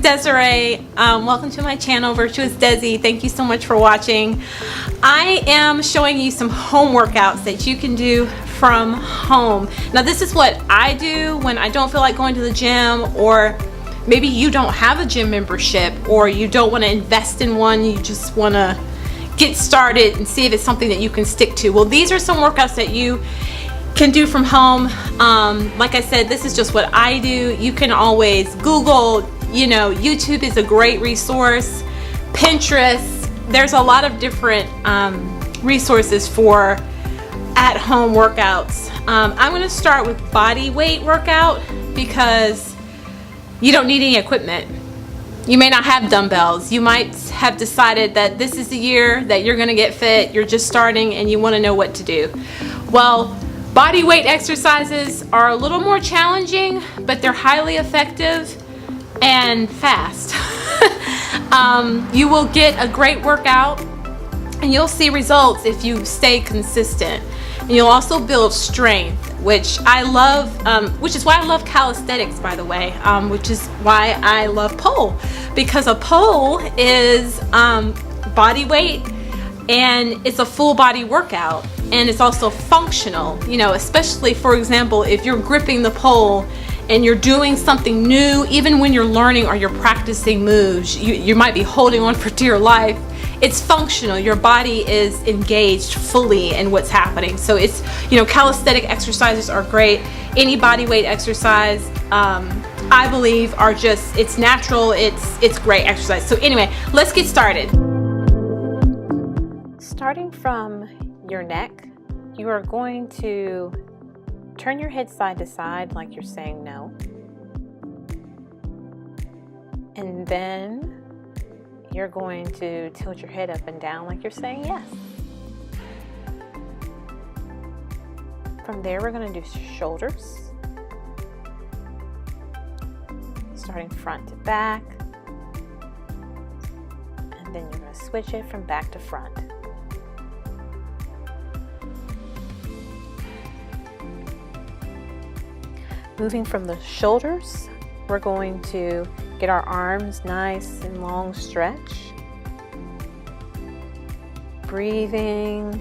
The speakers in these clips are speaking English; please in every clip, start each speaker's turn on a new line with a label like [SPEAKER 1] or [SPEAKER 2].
[SPEAKER 1] Desiree. Welcome to my channel, Virtuous Desi. Thank you so much for watching. I am showing you some home workouts that you can do from home. Now this is what I do when I don't feel like going to the gym, or maybe you don't have a gym membership, or you don't want to invest in one, you just want to get started and see if it's something that you can stick to. Well, these are some workouts that you can do from home. Like I said, this is just what I do. You can always Google, YouTube is a great resource, Pinterest. There's a lot of different resources for at-home workouts. I'm going to start with body weight workout because you don't need any equipment. You may not have dumbbells. You might have decided that this is the year that you're going to get fit. You're just starting and you want to know what to do. Well, body weight exercises are a little more challenging, but they're highly effective and fast. You will get a great workout and you'll see results if you stay consistent. And you'll also build strength, which I love, which is why I love calisthenics, by the way, which is why I love pole, because a pole is body weight and it's a full body workout, and it's also functional, especially, for example, if you're gripping the pole and you're doing something new, even when you're learning or you're practicing moves, you might be holding on for dear life. It's functional. Your body is engaged fully in what's happening. So it's, calisthenic exercises are great. Any body weight exercise, I believe, are just, it's natural. It's great exercise. So anyway, let's get started. Starting from your neck, you are going to turn your head side to side like you're saying no. And then you're going to tilt your head up and down like you're saying yes. From there, we're going to do shoulders. Starting front to back. And then you're going to switch it from back to front. Moving from the shoulders, we're going to get our arms nice and long stretch. Breathing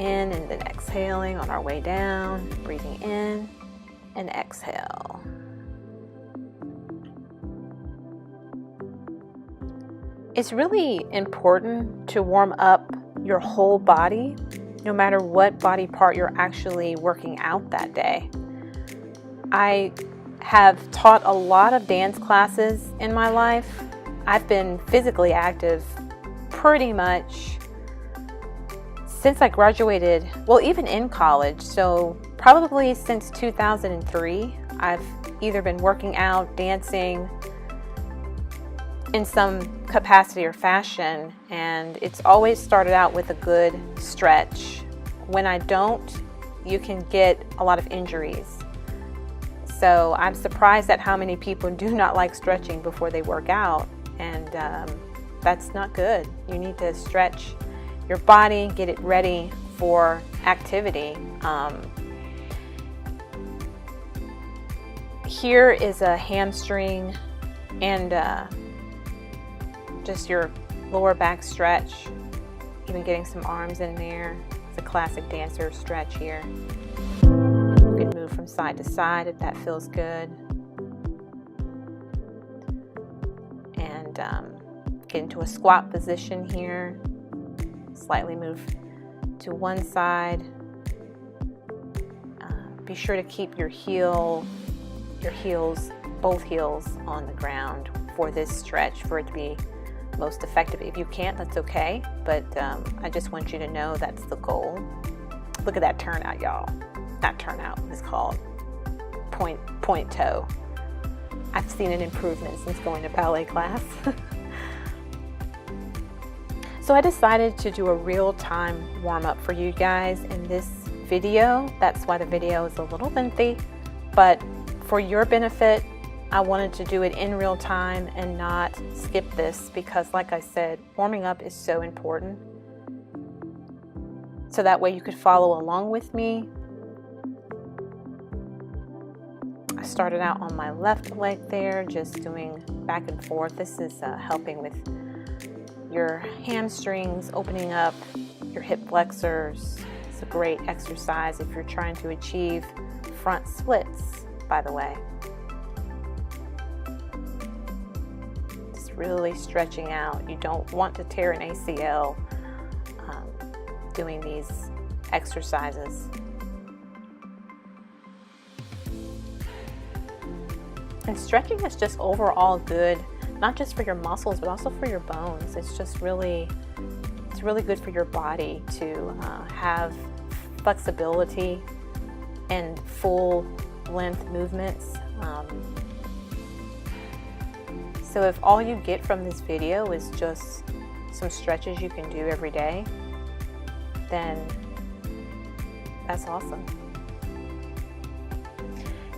[SPEAKER 1] in and then exhaling on our way down. Breathing in and exhale. It's really important to warm up your whole body, no matter what body part you're actually working out that day. I have taught a lot of dance classes in my life. I've been physically active pretty much since I graduated, well, even in college. So probably since 2003, I've either been working out, dancing in some capacity or fashion, and it's always started out with a good stretch. When I don't, you can get a lot of injuries. So I'm surprised at how many people do not like stretching before they work out, and that's not good. You need to stretch your body, get it ready for activity. Here is a hamstring and just your lower back stretch, even getting some arms in there. It's a classic dancer stretch here. You can move from side to side if that feels good. And get into a squat position here. Slightly move to one side. Be sure to keep your heels, both heels on the ground for this stretch, for it to be most effective. If you can't, that's okay, but I just want you to know that's the goal. Look at that turnout, y'all. Not turnout, it's called point toe. I've seen an improvement since going to ballet class. So I decided to do a real-time warm-up for you guys in this video. That's why the video is a little lengthy, but for your benefit, I wanted to do it in real time and not skip this, because like I said, warming up is so important. So that way you could follow along with me.
[SPEAKER 2] started out on my left leg there, just doing back and forth. This is helping with your hamstrings, opening up your hip flexors. It's a great exercise if you're trying to achieve front splits, by the way. Just really stretching out. You don't want to tear an ACL doing these exercises. And stretching is just overall good, not just for your muscles, but also for your bones. It's just really, it's really good for your body to have flexibility and full length movements. So if all you get from this video is just some stretches you can do every day, then that's awesome.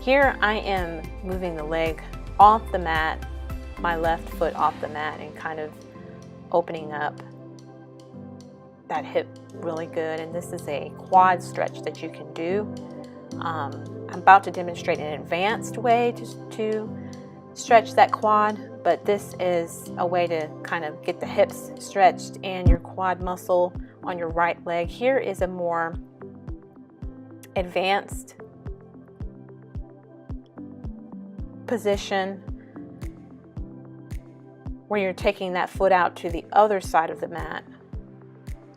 [SPEAKER 2] Here I am moving the leg off the mat, my left foot off the mat, and kind of opening up that hip really good. And this is a quad stretch that you can do. I'm about to demonstrate an advanced way to stretch that quad, but this is a way to kind of get the hips stretched and your quad muscle on your right leg. Here is a more advanced position where you're taking that foot out to the other side of the mat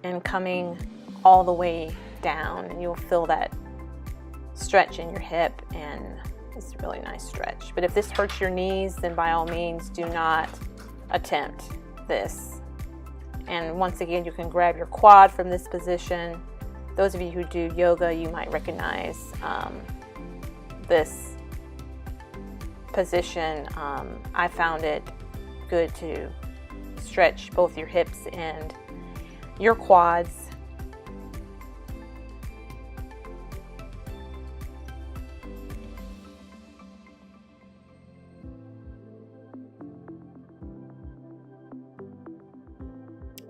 [SPEAKER 2] and coming all the way down, and you'll feel that stretch in your hip, and it's a really nice stretch. But if this hurts your knees, then by all means do not attempt this. And once again, you can grab your quad from this position. Those of you who do yoga, you might recognize this position. I found it good to stretch both your hips and your quads.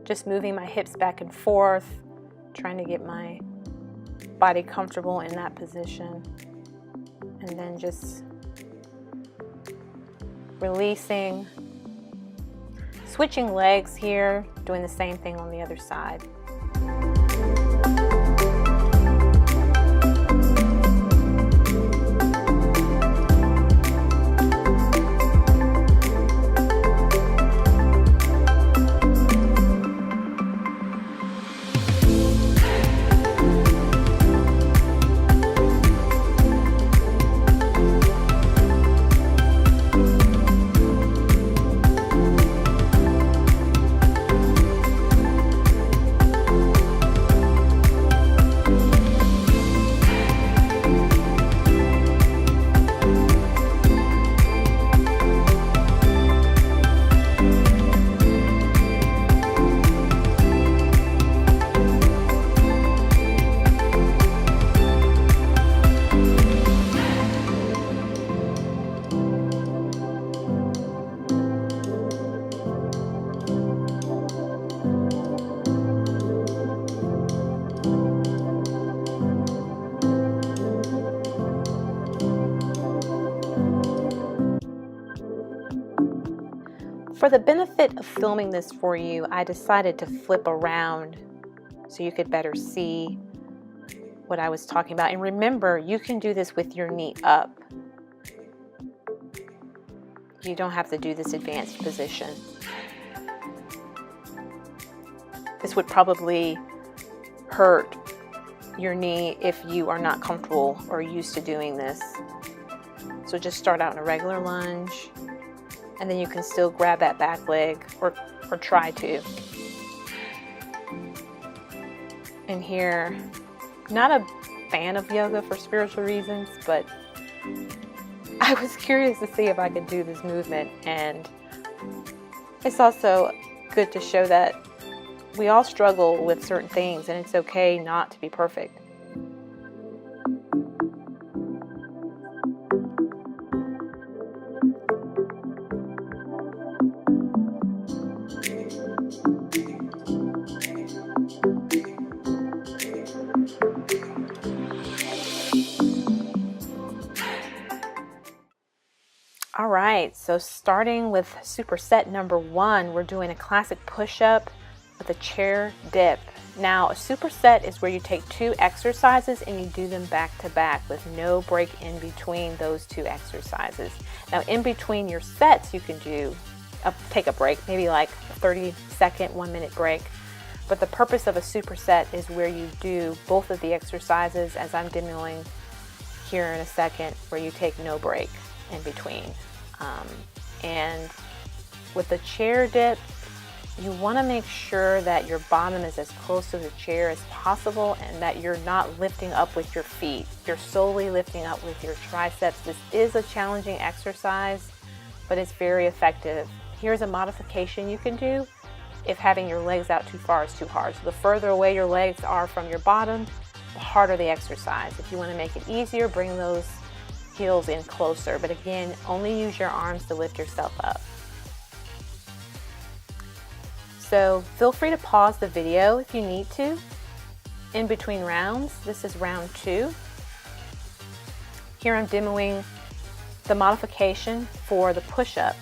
[SPEAKER 2] Just moving my hips back and forth, trying to get my body comfortable in that position, and then just releasing, switching legs here, doing the same thing on the other side. For the benefit of filming this for you, I decided to flip around so you could better see what I was talking about. And remember, you can do this with your knee up. You don't have to do this advanced position. This would probably hurt your knee if you are not comfortable or used to doing this. So just start out in a regular lunge, and then you can still grab that back leg, or try to. And here, not a fan of yoga for spiritual reasons, but I was curious to see if I could do this movement. And it's also good to show that we all struggle with certain things, and it's okay not to be perfect. right, so starting with superset number 1, we're doing a classic push-up with a chair dip. Now, a superset is where you take 2 exercises and you do them back to back with no break in between those 2 exercises. Now, in between your sets, you can take a break, maybe like a 30-second, 1-minute break. But the purpose of a superset is where you do both of the exercises, as I'm demoing here in a second, where you take no break in between. And with the chair dip, you want to make sure that your bottom is as close to the chair as possible and that you're not lifting up with your feet. You're solely lifting up with your triceps. This is a challenging exercise, but it's very effective. Here's a modification you can do if having your legs out too far is too hard. So the further away your legs are from your bottom, the harder the exercise. If you want to make it easier, bring those heels in closer. But again, only use your arms to lift yourself up. So feel free to pause the video if you need to in between rounds. This is round 2. Here I'm demoing the modification for the push-up.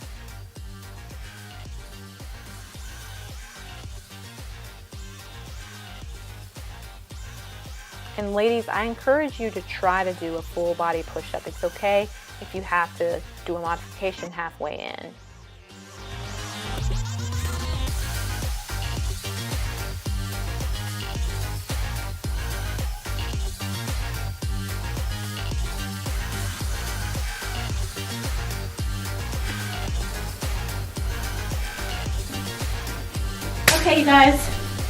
[SPEAKER 2] And ladies, I encourage you to try to do a full body push-up. It's okay if you have to do a modification halfway in.
[SPEAKER 1] Okay, you guys,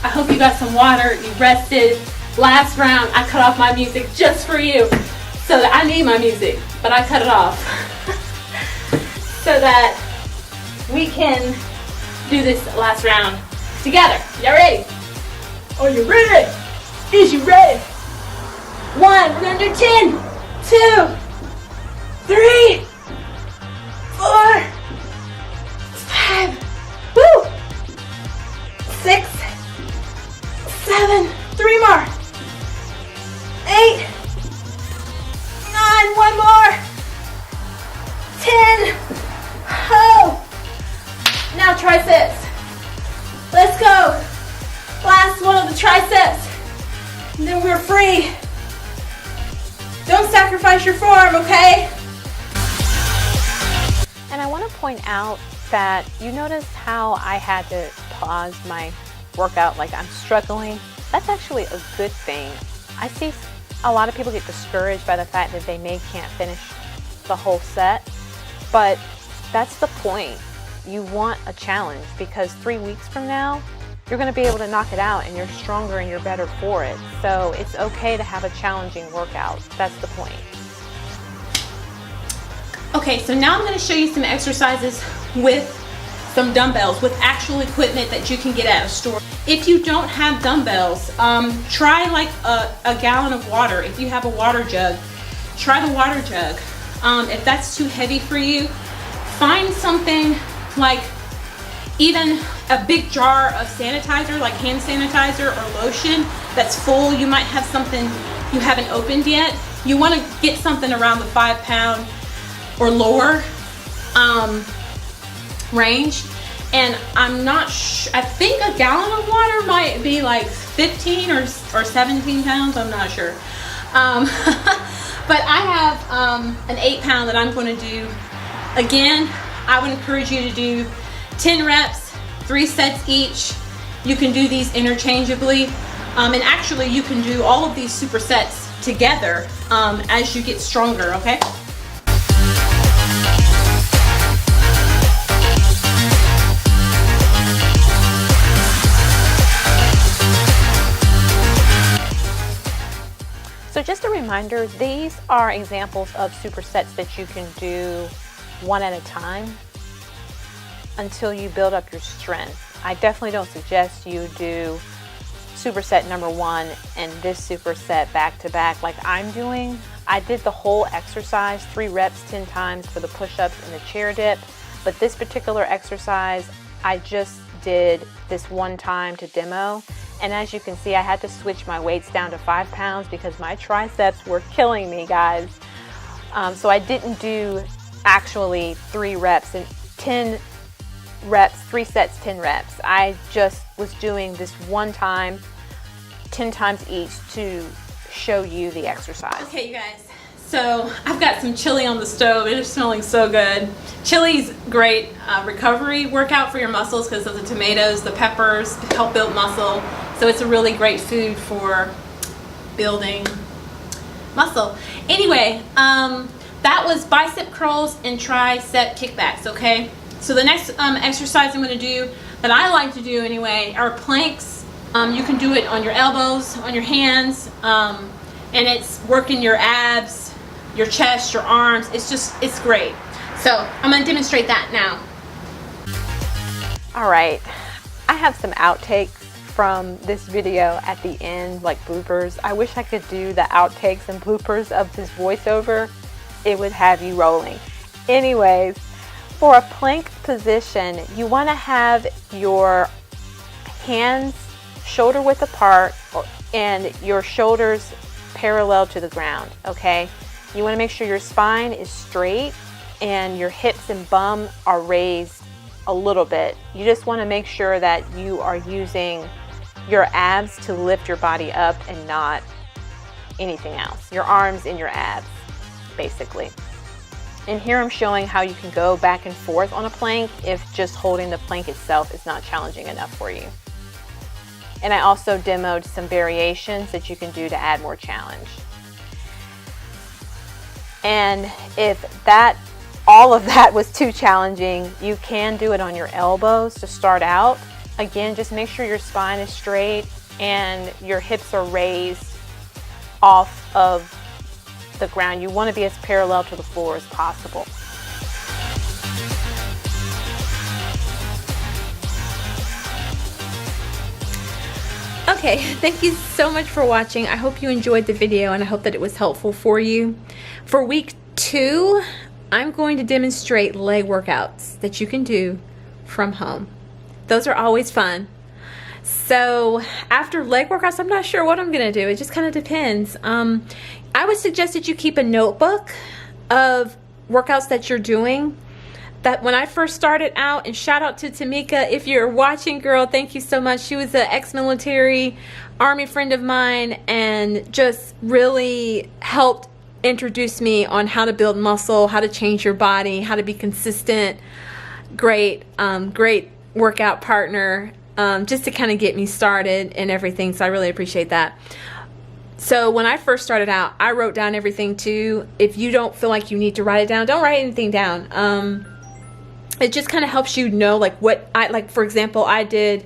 [SPEAKER 1] I hope you got some water, you rested. Last round, I cut off my music just for you. So that I need my music, but I cut it off. So that we can do this last round together. Y'all ready? Are you ready? Is you ready? 1, we're gonna do 10, 2, 3, 4, 5, woo! 6, 7, 3 more. 8, 9, 1 more. 10. Oh. Now triceps. Let's go. Last one of the triceps. And then we're free. Don't sacrifice your form, okay?
[SPEAKER 2] And I want to point out that you noticed how I had to pause my workout like I'm struggling. That's actually a good thing. I see a lot of people get discouraged by the fact that they can't finish the whole set, but that's the point. You want a challenge because 3 weeks from now, you're going to be able to knock it out and you're stronger and you're better for it. So it's okay to have a challenging workout. That's the point.
[SPEAKER 1] Okay, so now I'm going to show you some exercises with some dumbbells, with actual equipment that you can get at a store. If you don't have dumbbells, try like a gallon of water. If you have a water jug, try the water jug. If that's too heavy for you, find something like even a big jar of sanitizer, like hand sanitizer or lotion that's full. You might have something you haven't opened yet. You want to get something around the 5-pound or lower range. And I'm not I think a gallon of water might be like 15 or 17 pounds, I'm not sure. But I have an 8-pound that I'm going to do. Again, I would encourage you to do 10 reps, 3 sets each. You can do these interchangeably. And actually you can do all of these supersets together as you get stronger, okay?
[SPEAKER 2] So just a reminder, these are examples of supersets that you can do one at a time until you build up your strength. I definitely don't suggest you do superset number 1 and this superset back to back like I'm doing. I did the whole exercise, 3 reps 10 times for the push-ups and the chair dip, but this particular exercise I just did this one time to demo. And as you can see, I had to switch my weights down to 5 pounds because my triceps were killing me, guys. So I actually 3 reps and 10 reps, 3 sets, 10 reps. I just was doing this one time, 10 times each to show you the exercise.
[SPEAKER 1] Okay, you guys, so I've got some chili on the stove. It is smelling so good. Chili's great recovery workout for your muscles because of the tomatoes, the peppers help build muscle. So it's a really great food for building muscle. Anyway, that was bicep curls and tricep kickbacks, okay? So the next exercise I'm going to do, that I like to do anyway, are planks. You can do it on your elbows, on your hands, and it's working your abs, your chest, your arms. It's great. So I'm going to demonstrate that now.
[SPEAKER 2] All right, I have some outtakes from this video at the end, like bloopers. I wish I could do the outtakes and bloopers of this voiceover. It would have you rolling. Anyways, for a plank position, you want to have your hands shoulder width apart and your shoulders parallel to the ground, okay? You want to make sure your spine is straight and your hips and bum are raised a little bit. You just want to make sure that you are using your abs to lift your body up and not anything else. Your arms and your abs, basically. And here I'm showing how you can go back and forth on a plank if just holding the plank itself is not challenging enough for you. And I also demoed some variations that you can do to add more challenge. And if all of that was too challenging, you can do it on your elbows to start out. Again, just make sure your spine is straight and your hips are raised off of the ground. You want to be as parallel to the floor as possible.
[SPEAKER 1] Okay, thank you so much for watching. I hope you enjoyed the video and I hope that it was helpful for you. For week 2, I'm going to demonstrate leg workouts that you can do from home. Those are always fun. So after leg workouts, I'm not sure what I'm gonna do. It just kind of depends. I would suggest that you keep a notebook of workouts that you're doing. That when I first started out, and shout out to Tamika, if you're watching, girl, thank you so much. She was an ex-military Army friend of mine and just really helped introduce me on how to build muscle, how to change your body, how to be consistent. Great workout partner, just to kind of get me started and everything. So I really appreciate that. So when I first started out, I wrote down everything too. If you don't feel like you need to write it down, don't write anything down. It just kind of helps you know, like what I like. For example, I did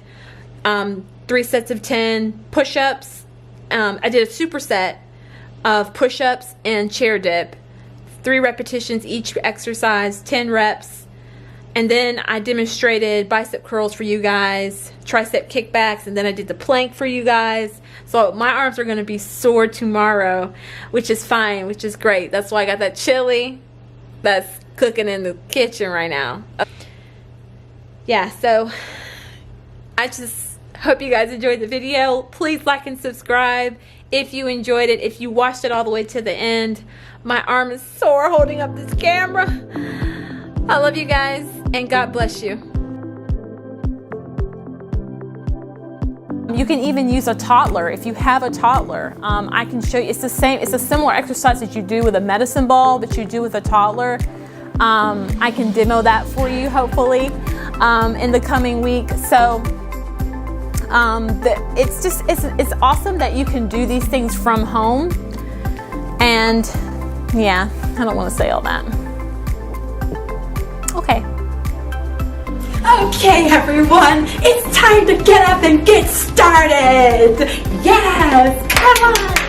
[SPEAKER 1] 3 sets of 10 push-ups. I did a superset of push-ups and chair dip, 3 repetitions each exercise, 10 reps. And then I demonstrated bicep curls for you guys, tricep kickbacks, and then I did the plank for you guys. So my arms are going to be sore tomorrow, which is fine, which is great. That's why I got that chili that's cooking in the kitchen right now. Yeah, so I just hope you guys enjoyed the video. Please like and subscribe if you enjoyed it, if you watched it all the way to the end. My arm is sore holding up this camera. I love you guys, and God bless you. You can even use a toddler if you have a toddler. I can show you. It's the same. It's a similar exercise that you do with a medicine ball, but you do with a toddler. I can demo that for you, hopefully, in the coming week. So it's awesome that you can do these things from home. And yeah, I don't want to say all that. Okay.
[SPEAKER 3] Okay, everyone, it's time to get up and get started. Yes, come on.